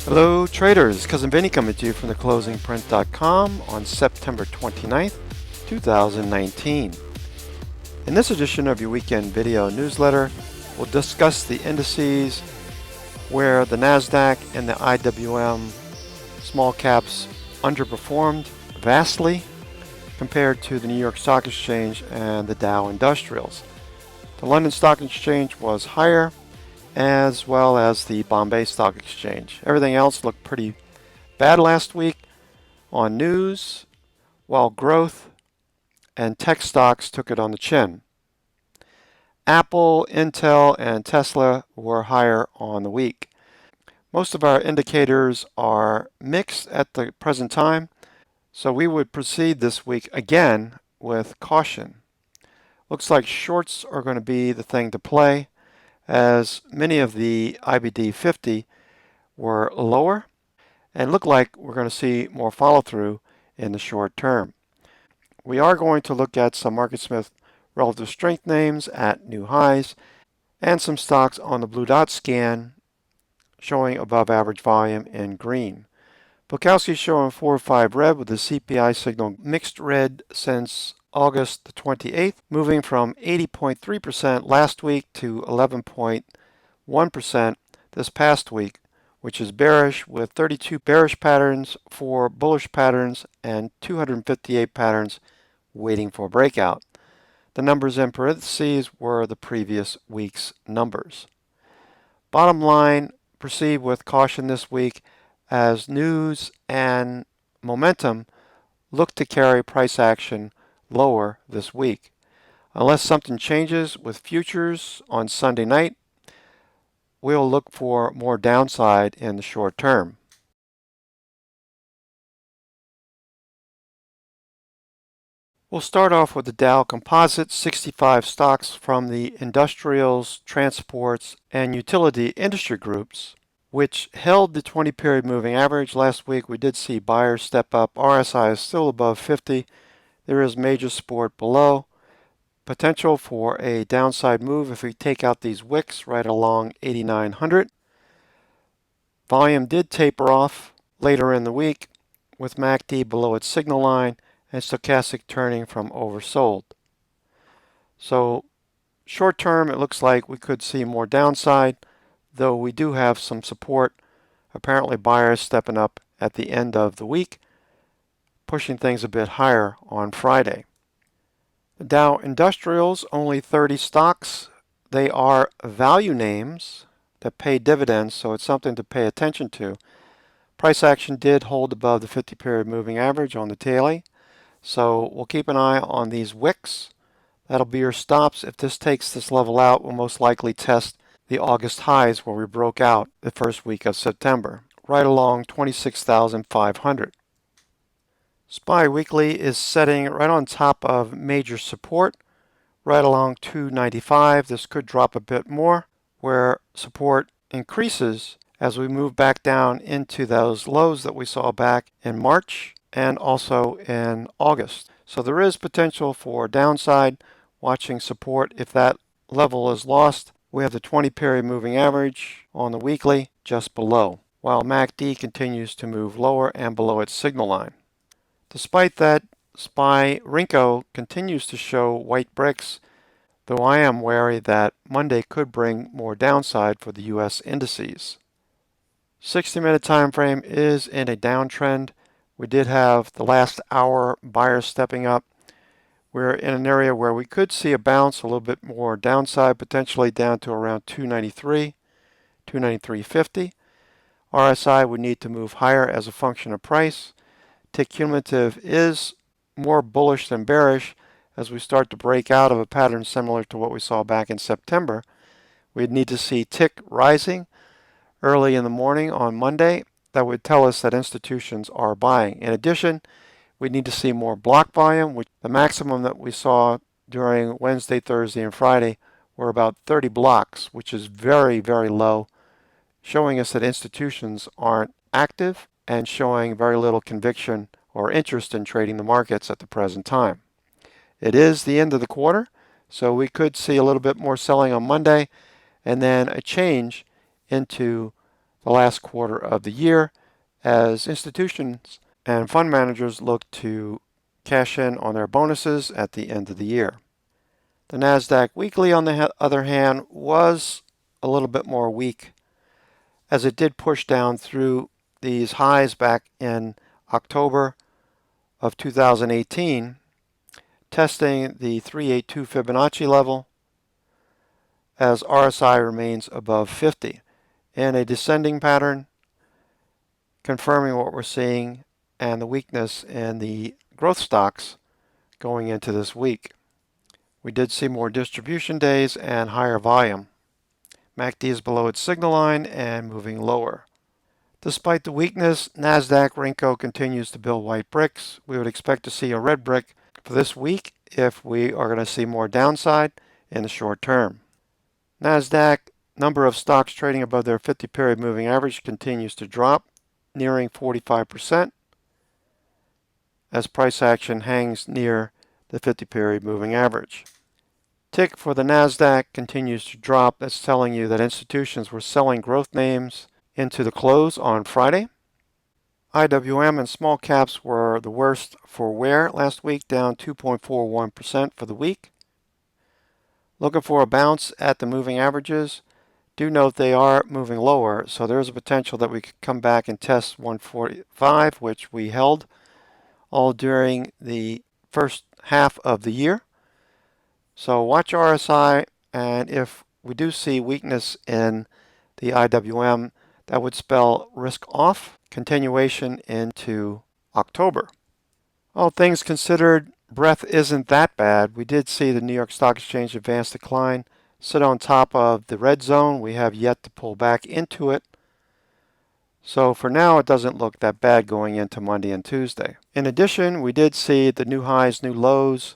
Hello traders, Cousin Vinny coming to you from theclosingprint.com on September 29th, 2019. In this edition of your weekend video newsletter, we'll discuss the indices where the Nasdaq and the IWM small caps underperformed vastly compared to the New York Stock Exchange and the Dow Industrials. The London Stock Exchange was higher, as well as the Bombay Stock Exchange. Everything else looked pretty bad last week on news, while growth and tech stocks took it on the chin. Apple, Intel, and Tesla were higher on the week. Most of our indicators are mixed at the present time, so we would proceed this week again with caution. Looks like shorts are going to be the thing to play, as many of the IBD 50 were lower and look like we're going to see more follow-through in the short term. We are going to look at some MarketSmith relative strength names at new highs and some stocks on the blue dot scan showing above average volume in green. Bukowski's showing 4 or 5 red with the CPI signal mixed red since August the 28th, moving from 80.3% last week to 11.1% this past week, which is bearish, with 32 bearish patterns, 4 bullish patterns, and 258 patterns waiting for a breakout. The numbers in parentheses were the previous week's numbers. Bottom line, proceed with caution this week as news and momentum look to carry price action lower this week. Unless something changes with futures on Sunday night, we'll look for more downside in the short term. We'll start off with the Dow Composite, 65 stocks from the industrials, transports, and utility industry groups, which held the 20-period moving average. Last week we did see buyers step up. RSI is still above 50. There is major support below. Potential for a downside move if we take out these wicks right along 8,900. Volume did taper off later in the week with MACD below its signal line and stochastic turning from oversold. So short term it looks like we could see more downside, though we do have some support. Apparently buyers stepping up at the end of the week, pushing things a bit higher on Friday. The Dow Industrials, only 30 stocks. They are value names that pay dividends, so it's something to pay attention to. Price action did hold above the 50-period moving average on the daily, so we'll keep an eye on these wicks. That'll be your stops. If this takes this level out, we'll most likely test the August highs where we broke out the first week of September, right along 26,500. SPY Weekly is setting right on top of major support, right along 295. This could drop a bit more, where support increases as we move back down into those lows that we saw back in March and also in August. So there is potential for downside, watching support. If that level is lost, we have the 20-period moving average on the weekly just below, while MACD continues to move lower and below its signal line. Despite that, SPY Rinco continues to show white bricks, though I am wary that Monday could bring more downside for the U.S. indices. 60-minute time frame is in a downtrend. We did have the last hour buyers stepping up. We're in an area where we could see a bounce, a little bit more downside, potentially down to around 293, 293.50. RSI would need to move higher as a function of price. Tick cumulative is more bullish than bearish as we start to break out of a pattern similar to what we saw back in September. We'd need to see tick rising early in the morning on Monday. That would tell us that institutions are buying. In addition, we need to see more block volume, which the maximum that we saw during Wednesday, Thursday, and Friday were about 30 blocks, which is very, very low, showing us that institutions aren't active and showing very little conviction or interest in trading the markets at the present time. It is the end of the quarter, so we could see a little bit more selling on Monday and then a change into the last quarter of the year as institutions and fund managers look to cash in on their bonuses at the end of the year. The Nasdaq weekly, on the other hand, was a little bit more weak as it did push down through these highs back in October of 2018, testing the 382 Fibonacci level as RSI remains above 50 in a descending pattern, confirming what we're seeing and the weakness in the growth stocks going into this week. We did see more distribution days and higher volume. MACD is below its signal line and moving lower. Despite the weakness, Nasdaq Rinko continues to build white bricks. We would expect to see a red brick for this week if we are going to see more downside in the short term. Nasdaq number of stocks trading above their 50-period moving average continues to drop, nearing 45%, as price action hangs near the 50-period moving average. Tick for the Nasdaq continues to drop. That's telling you that institutions were selling growth names into the close on Friday. IWM and small caps were the worst for wear last week, down 2.41% for the week. Looking for a bounce at the moving averages. Do note they are moving lower, so there is a potential that we could come back and test 145, which we held all during the first half of the year. So watch RSI, and if we do see weakness in the IWM, that would spell risk off, continuation into October. All things considered, breath isn't that bad. We did see the New York Stock Exchange advance decline sit on top of the red zone. We have yet to pull back into it. So for now, it doesn't look that bad going into Monday and Tuesday. In addition, we did see the new highs, new lows,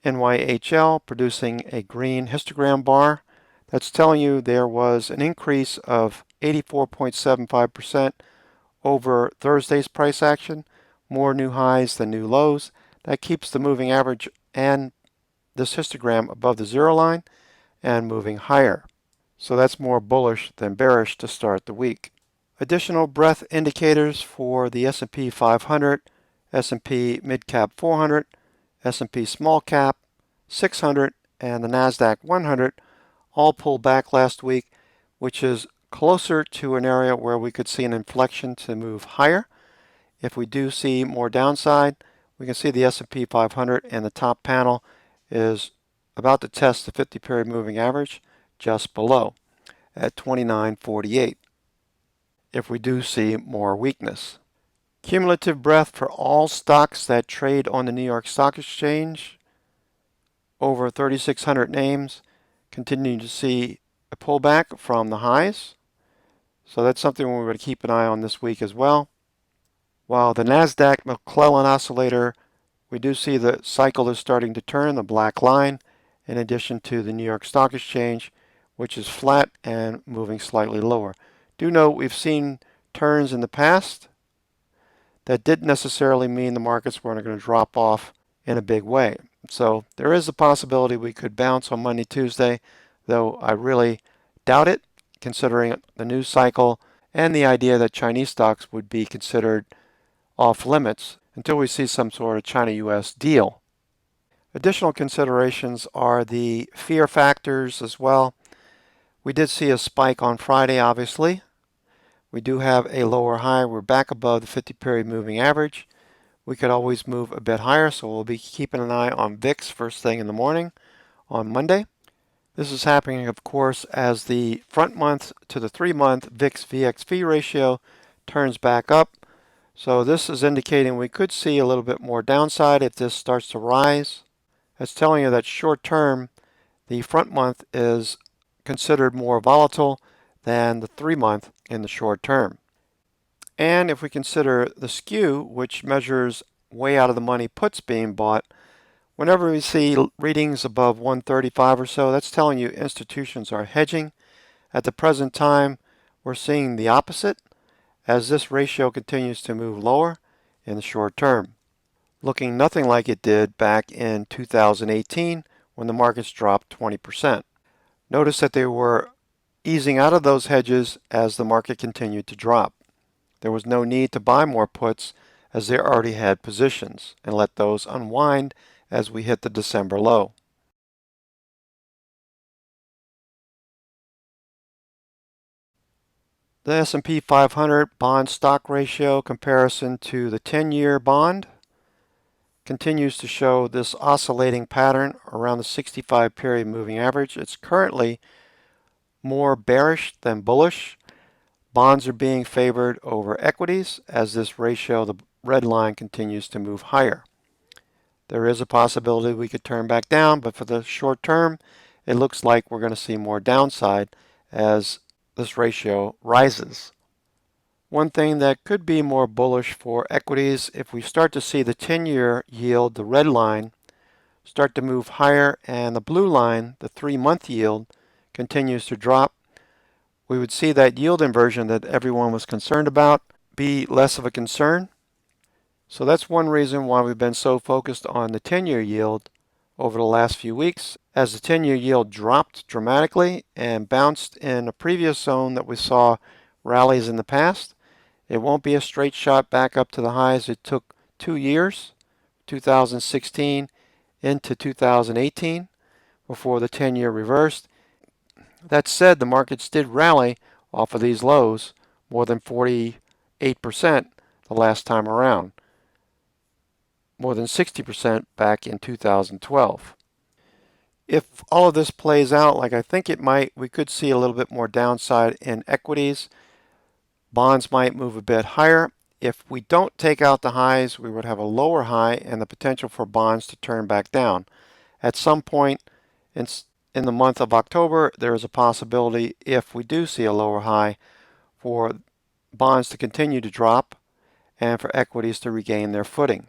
NYHL producing a green histogram bar. That's telling you there was an increase of 84.75% over Thursday's price action. More new highs than new lows. That keeps the moving average and this histogram above the zero line and moving higher. So that's more bullish than bearish to start the week. Additional breadth indicators for the S&P 500, S&P Mid-Cap 400, S&P Small Cap 600, and the Nasdaq 100 all pulled back last week, which is closer to an area where we could see an inflection to move higher. If we do see more downside, we can see the S&P 500 and the top panel is about to test the 50-period moving average just below at 29.48 if we do see more weakness. Cumulative breadth for all stocks that trade on the New York Stock Exchange, over 3,600 names, continue to see a pullback from the highs. So that's something we're going to keep an eye on this week as well. While the Nasdaq McClellan oscillator, we do see the cycle is starting to turn, the black line, in addition to the New York Stock Exchange, which is flat and moving slightly lower. Do note we've seen turns in the past that didn't necessarily mean the markets weren't going to drop off in a big way. So there is a possibility we could bounce on Monday, Tuesday, though I really doubt it, considering the news cycle and the idea that Chinese stocks would be considered off limits until we see some sort of China-US deal. Additional considerations are the fear factors as well. We did see a spike on Friday, obviously. We do have a lower high. We're back above the 50-period moving average. We could always move a bit higher, so we'll be keeping an eye on VIX first thing in the morning on Monday. This is happening, of course, as the front month to the 3-month VIX VXV ratio turns back up. So this is indicating we could see a little bit more downside if this starts to rise. That's telling you that short term, the front month is considered more volatile than the 3-month in the short term. And if we consider the skew, which measures way out of the money puts being bought, whenever we see readings above 135 or so, that's telling you institutions are hedging. At the present time, we're seeing the opposite as this ratio continues to move lower in the short term, looking nothing like it did back in 2018 when the markets dropped 20%. Notice that there were easing out of those hedges as the market continued to drop. There was no need to buy more puts as they already had positions, and let those unwind as we hit the December low. The S&P 500 bond stock ratio comparison to the 10-year bond continues to show this oscillating pattern around the 65 period moving average. It's currently more bearish than bullish. Bonds are being favored over equities as this ratio, the red line, continues to move higher. There is a possibility we could turn back down, but for the short term, it looks like we're going to see more downside as this ratio rises. One thing that could be more bullish for equities, if we start to see the 10-year yield, the red line, start to move higher and the blue line, the 3-month yield, continues to drop, we would see that yield inversion that everyone was concerned about be less of a concern. So that's one reason why we've been so focused on the 10-year yield over the last few weeks, as the 10-year yield dropped dramatically and bounced in a previous zone that we saw rallies in the past. It won't be a straight shot back up to the highs. It took 2 years, 2016 into 2018, before the 10-year reversed. That said, the markets did rally off of these lows more than 48% the last time around, more than 60% back in 2012. If all of this plays out like I think it might, we could see a little bit more downside in equities. Bonds might move a bit higher. If we don't take out the highs, we would have a lower high and the potential for bonds to turn back down. At some point in the month of October, there is a possibility, if we do see a lower high, for bonds to continue to drop and for equities to regain their footing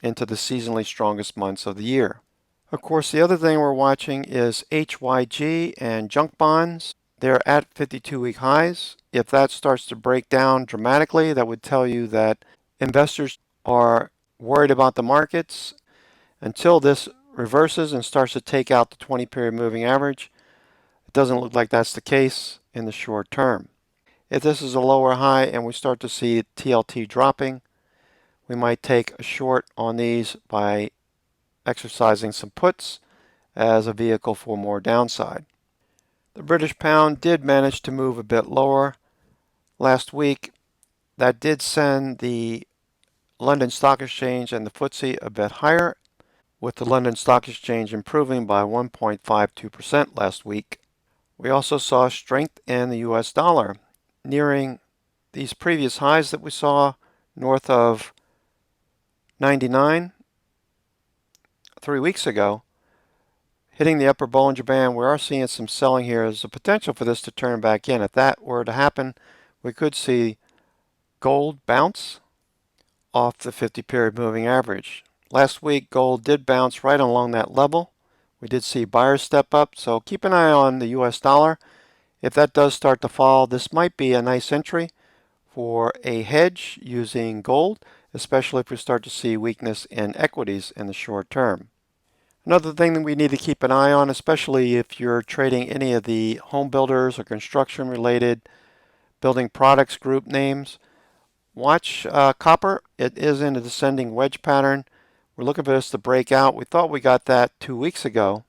into the seasonally strongest months of the year. Of course, the other thing we're watching is HYG and junk bonds. They're at 52-week highs. If that starts to break down dramatically, that would tell you that investors are worried about the markets. Until this reverses and starts to take out the 20-period moving average, it doesn't look like that's the case in the short term. If this is a lower high and we start to see TLT dropping, we might take a short on these by exercising some puts as a vehicle for more downside. The British pound did manage to move a bit lower last week. That did send the London Stock Exchange and the FTSE a bit higher, with the London Stock Exchange improving by 1.52% last week. We also saw strength in the US dollar, nearing these previous highs that we saw north of 99 3 weeks ago, hitting the upper Bollinger Band. We are seeing some selling here. There's a potential for this to turn back in. If that were to happen, we could see gold bounce off the 50-period moving average. Last week, gold did bounce right along that level. We did see buyers step up, so keep an eye on the US dollar. If that does start to fall, this might be a nice entry for a hedge using gold, especially if we start to see weakness in equities in the short term. Another thing that we need to keep an eye on, especially if you're trading any of the home builders or construction related building products group names, watch copper. It is in a descending wedge pattern. We're looking for this to break out. We thought we got that 2 weeks ago,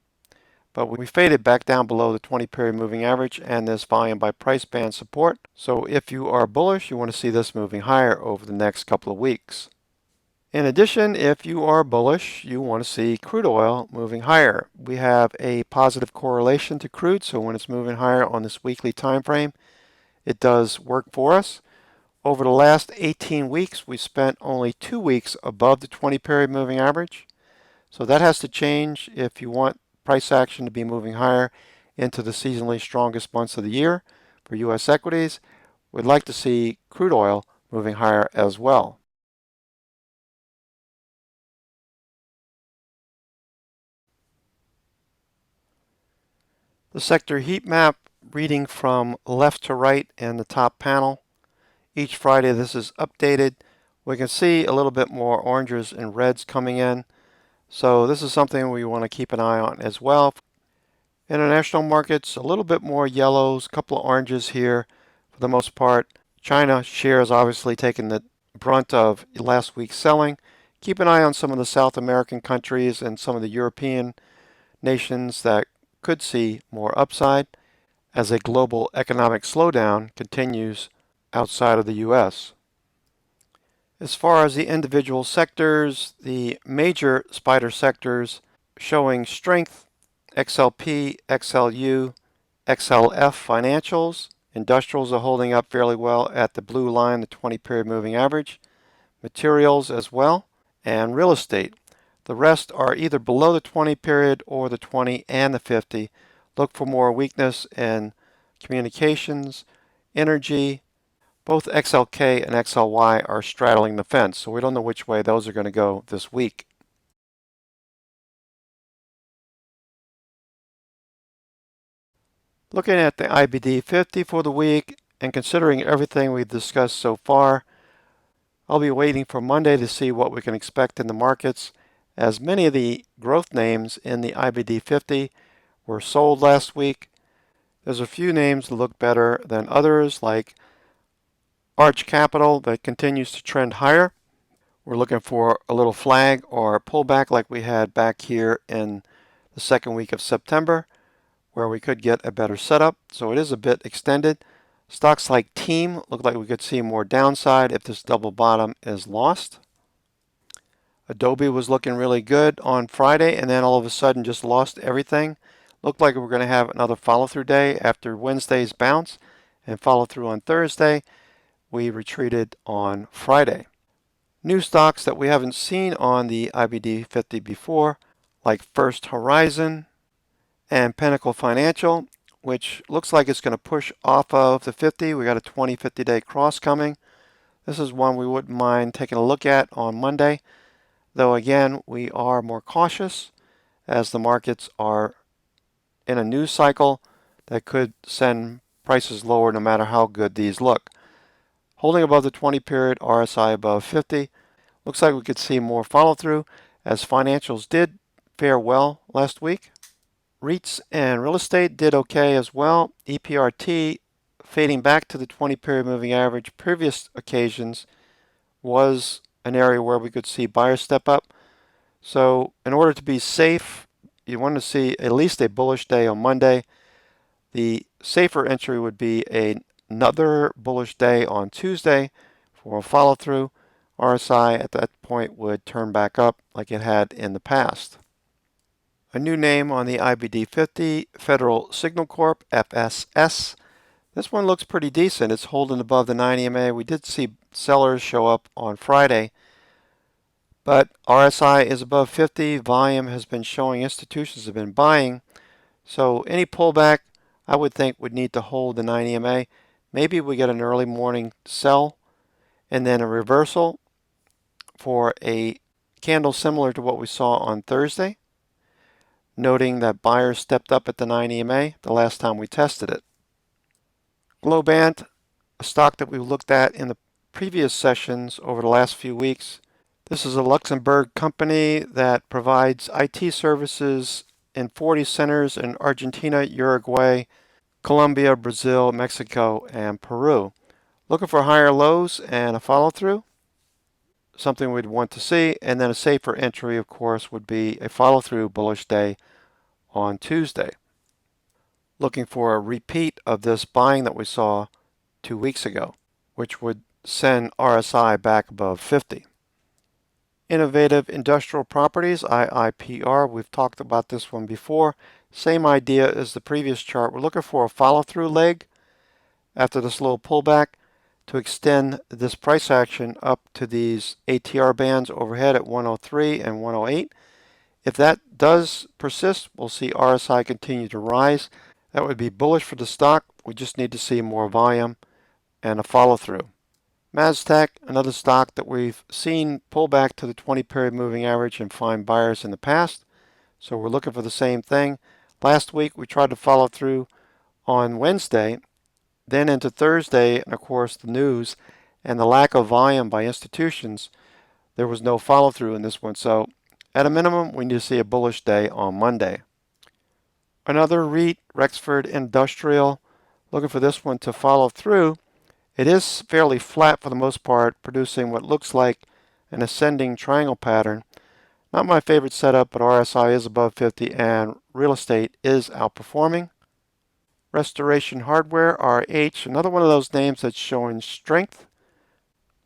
but we faded back down below the 20-period moving average and this volume by price band support. So if you are bullish, you want to see this moving higher over the next couple of weeks. In addition, if you are bullish, you want to see crude oil moving higher. We have a positive correlation to crude, so when it's moving higher on this weekly time frame, it does work for us. Over the last 18 weeks, we spent only 2 weeks above the 20-period moving average. So that has to change if you want price action to be moving higher into the seasonally strongest months of the year. For U.S. equities, we'd like to see crude oil moving higher as well. The sector heat map reading from left to right in the top panel. Each Friday this is updated. We can see a little bit more oranges and reds coming in. So this is something we want to keep an eye on as well. International markets, a little bit more yellows, a couple of oranges here for the most part. China shares obviously taking the brunt of last week's selling. Keep an eye on some of the South American countries and some of the European nations that could see more upside as a global economic slowdown continues outside of the U.S. As far as the individual sectors, the major spider sectors showing strength: XLP, XLU, XLF financials. Industrials are holding up fairly well at the blue line, the 20-period moving average. Materials as well, and real estate. The rest are either below the 20 period or the 20 and the 50. Look for more weakness in communications, energy. Both XLK and XLY are straddling the fence, so we don't know which way those are going to go this week. Looking at the IBD 50 for the week and considering everything we've discussed so far, I'll be waiting for Monday to see what we can expect in the markets, as many of the growth names in the IBD 50 were sold last week. There's a few names that look better than others, like Arch Capital, that continues to trend higher. We're looking for a little flag or pullback like we had back here in the second week of September, where we could get a better setup. So it is a bit extended. Stocks like Team look like we could see more downside if this double bottom is lost. Adobe was looking really good on Friday and then all of a sudden just lost everything. Looked like we were going to have another follow-through day after Wednesday's bounce and follow through on Thursday. We retreated on Friday. New stocks that we haven't seen on the IBD 50 before, like First Horizon and Pinnacle Financial, which looks like it's going to push off of the 50. We got a 20-50 day cross coming. This is one we wouldn't mind taking a look at on Monday, though again, we are more cautious as the markets are in a news cycle that could send prices lower no matter how good these look. Holding above the 20 period, RSI above 50. Looks like we could see more follow through as financials did fare well last week. REITs and real estate did okay as well. EPRT fading back to the 20 period moving average. Previous occasions was an area where we could see buyers step up. So in order to be safe, you want to see at least a bullish day on Monday. The safer entry would be another bullish day on Tuesday for a follow through. RSI at that point would turn back up like it had in the past. A new name on the IBD 50, Federal Signal Corp, FSS. This one looks pretty decent. It's holding above the 9 EMA. We did see sellers show up on Friday, but RSI is above 50. Volume has been showing institutions have been buying. So any pullback, I would think, would need to hold the 9 EMA. Maybe we get an early morning sell and then a reversal for a candle similar to what we saw on Thursday, noting that buyers stepped up at the 9 EMA the last time we tested it. Globant, a stock that we've looked at in the previous sessions over the last few weeks. This is a Luxembourg company that provides IT services in 40 centers in Argentina, Uruguay, Colombia, Brazil, Mexico, and Peru. Looking for higher lows and a follow through, something we'd want to see, and then a safer entry, of course, would be a follow through bullish day on Tuesday. Looking for a repeat of this buying that we saw 2 weeks ago, which would send RSI back above 50. Innovative Industrial Properties, IIPR, we've talked about this one before. Same idea as the previous chart. We're looking for a follow-through leg after this little pullback to extend this price action up to these ATR bands overhead at 103 and 108. If that does persist, we'll see RSI continue to rise. That would be bullish for the stock. We just need to see more volume and a follow-through. Nasdaq, another stock that we've seen pull back to the 20-period moving average and find buyers in the past. So we're looking for the same thing. Last week we tried to follow through on Wednesday, then into Thursday, and of course the news and the lack of volume by institutions, there was no follow-through in this one. So at a minimum, we need to see a bullish day on Monday. Another REIT, Rexford Industrial, looking for this one to follow through. It is fairly flat for the most part, producing what looks like an ascending triangle pattern. Not my favorite setup, but RSI is above 50 and real estate is outperforming. Restoration Hardware, RH, another one of those names that's showing strength,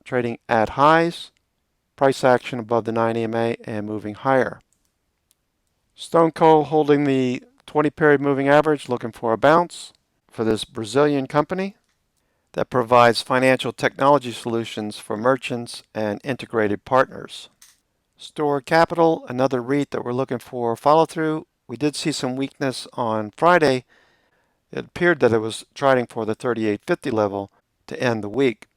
trading at highs, price action above the 9 EMA and moving higher. Stone Coal holding the 20-period moving average, looking for a bounce for this Brazilian company that provides financial technology solutions for merchants and integrated partners. Store Capital, another REIT that we're looking for follow through. We did see some weakness on Friday. It appeared that it was trading for the 38.50 level to end the week.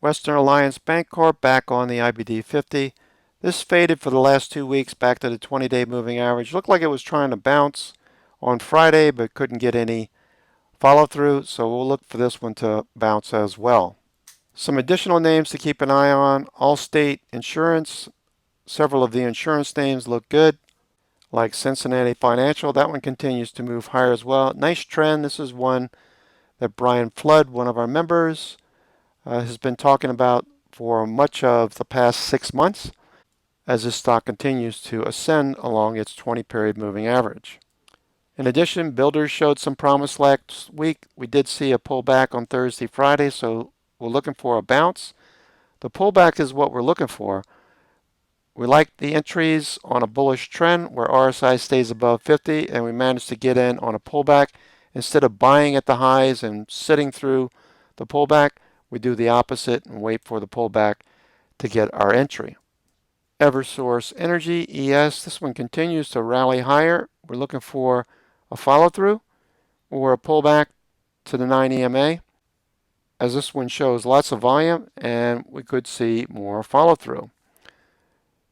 Western Alliance Bancorp back on the IBD 50. This faded for the last 2 weeks back to the 20-day moving average. Looked like it was trying to bounce on Friday but couldn't get any follow through, so we'll look for this one to bounce as well. Some additional names to keep an eye on. Allstate Insurance. Several of the insurance names look good, like Cincinnati Financial. That one continues to move higher as well. Nice trend. This is one that Brian Flood, one of our members, has been talking about for much of the past 6 months as this stock continues to ascend along its 20-period moving average. In addition, builders showed some promise last week. We did see a pullback on Thursday, Friday, so we're looking for a bounce. The pullback is what we're looking for. We like the entries on a bullish trend where RSI stays above 50 and we managed to get in on a pullback. Instead of buying at the highs and sitting through the pullback, we do the opposite and wait for the pullback to get our entry. Eversource Energy, ES, this one continues to rally higher. We're looking for a follow through or a pullback to the 9 EMA, as this one shows lots of volume and we could see more follow through.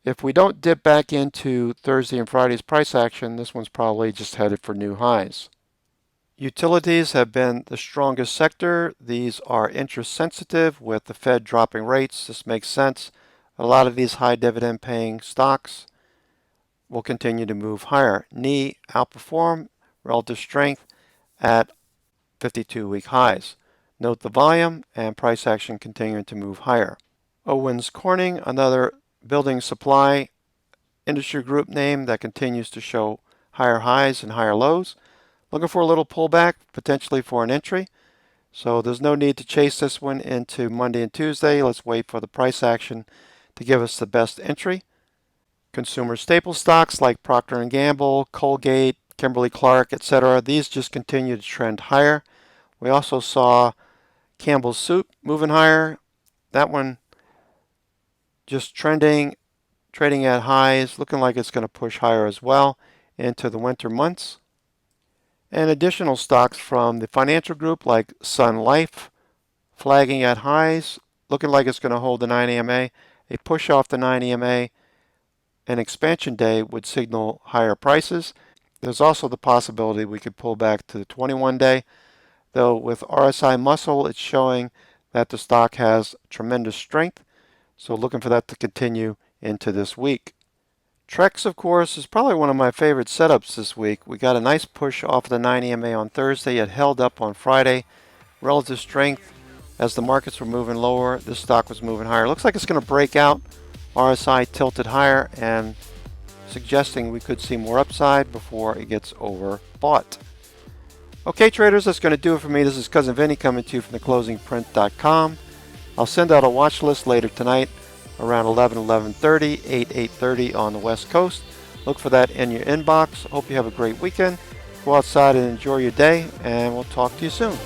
If we don't dip back into Thursday and Friday's price action, this one's probably just headed for new highs. Utilities have been the strongest sector. These are interest sensitive with the Fed dropping rates. This makes sense. A lot of these high dividend paying stocks will continue to move higher. NE outperformed relative strength at 52-week highs. Note the volume and price action continuing to move higher. Owens Corning, another building supply industry group name that continues to show higher highs and higher lows. Looking for a little pullback, potentially for an entry. So there's no need to chase this one into Monday and Tuesday. Let's wait for the price action to give us the best entry. Consumer staple stocks like Procter & Gamble, Colgate, Kimberly-Clark, etc. These just continue to trend higher. We also saw Campbell's Soup moving higher. That one just trending, trading at highs, looking like it's going to push higher as well into the winter months. And additional stocks from the financial group like Sun Life, flagging at highs, looking like it's going to hold the 9 EMA. A push off the 9 EMA, an expansion day would signal higher prices. There's also the possibility we could pull back to the 21-day, though with RSI muscle, it's showing that the stock has tremendous strength. So looking for that to continue into this week. Trex, of course, is probably one of my favorite setups this week. We got a nice push off of the 9 EMA on Thursday. It held up on Friday. Relative strength as the markets were moving lower. This stock was moving higher. Looks like it's going to break out. RSI tilted higher and suggesting we could see more upside before it gets overbought. Okay, traders, that's going to do it for me. This is Cousin Vinny coming to you from theclosingprint.com. I'll send out a watch list later tonight around 11:30, 8:30 on the West Coast. Look for that in your inbox. Hope you have a great weekend. Go outside and enjoy your day, and we'll talk to you soon.